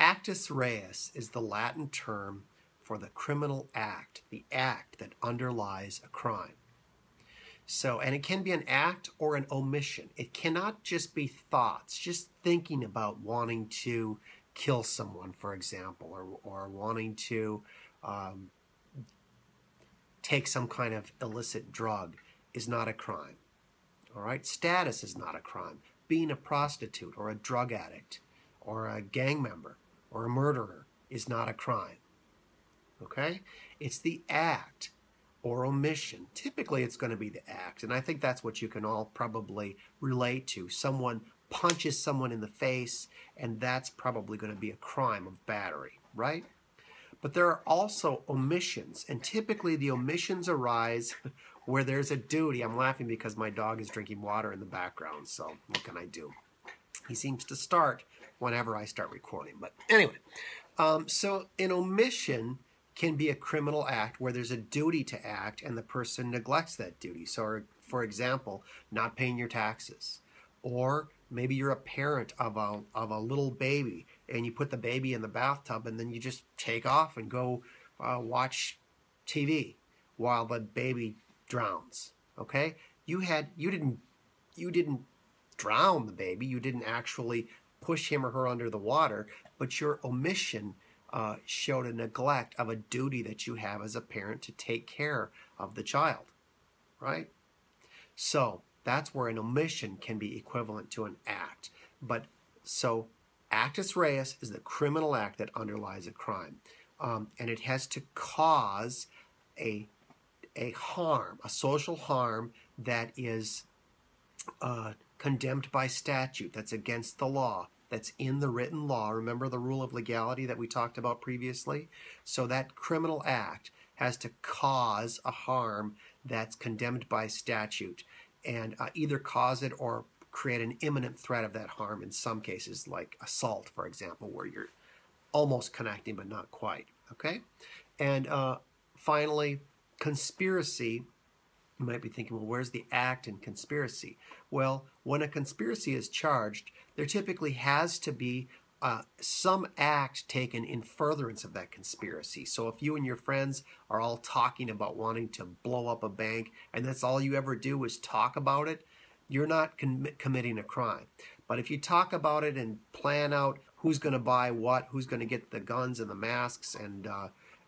Actus Reus is the Latin term for the criminal act, the act that underlies a crime. So, and it can be an act or an omission. It cannot just be thoughts, just thinking about wanting to kill someone, for example, or wanting to take some kind of illicit drug is not a crime. All right, status is not a crime. Being a prostitute or a drug addict or a gang member or a murderer is not a crime. Okay, it's the act or omission. Typically, it's going to be the act, and I think that's what you can all probably relate to. Someone punches someone in the face, and that's probably going to be a crime of battery, right? But there are also omissions, and typically the omissions arise where there's a duty. I'm laughing because my dog is drinking water in the background, so what can I do? He seems to start whenever I start recording. But anyway, so an omission can be a criminal act where there's a duty to act and the person neglects that duty. So, for example, not paying your taxes. Or maybe you're a parent of a little baby and you put the baby in the bathtub and then you just take off and go watch TV while the baby drowns. Okay? You didn't drown the baby. You didn't actually push him or her under the water, but your omission showed a neglect of a duty that you have as a parent to take care of the child, right? So that's where an omission can be equivalent to an act. But so actus reus is the criminal act that underlies a crime, and it has to cause a harm, a social harm that is condemned by statute, that's against the law, that's in the written law. Remember the rule of legality that we talked about previously? So that criminal act has to cause a harm that's condemned by statute and either cause it or create an imminent threat of that harm in some cases, like assault, for example, where you're almost connecting but not quite, okay? And finally, conspiracy. You might be thinking, well, where's the act in conspiracy? Well, when a conspiracy is charged, there typically has to be some act taken in furtherance of that conspiracy. So if you and your friends are all talking about wanting to blow up a bank and that's all you ever do is talk about it, you're not committing a crime. But if you talk about it and plan out who's going to buy what, who's going to get the guns and the masks and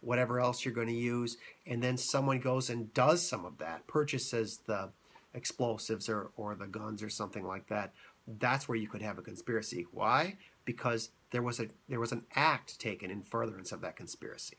whatever else you're going to use, and then someone goes and does some of that, purchases the explosives or the guns or something like that, that's where you could have a conspiracy. Why? Because there was an act taken in furtherance of that conspiracy.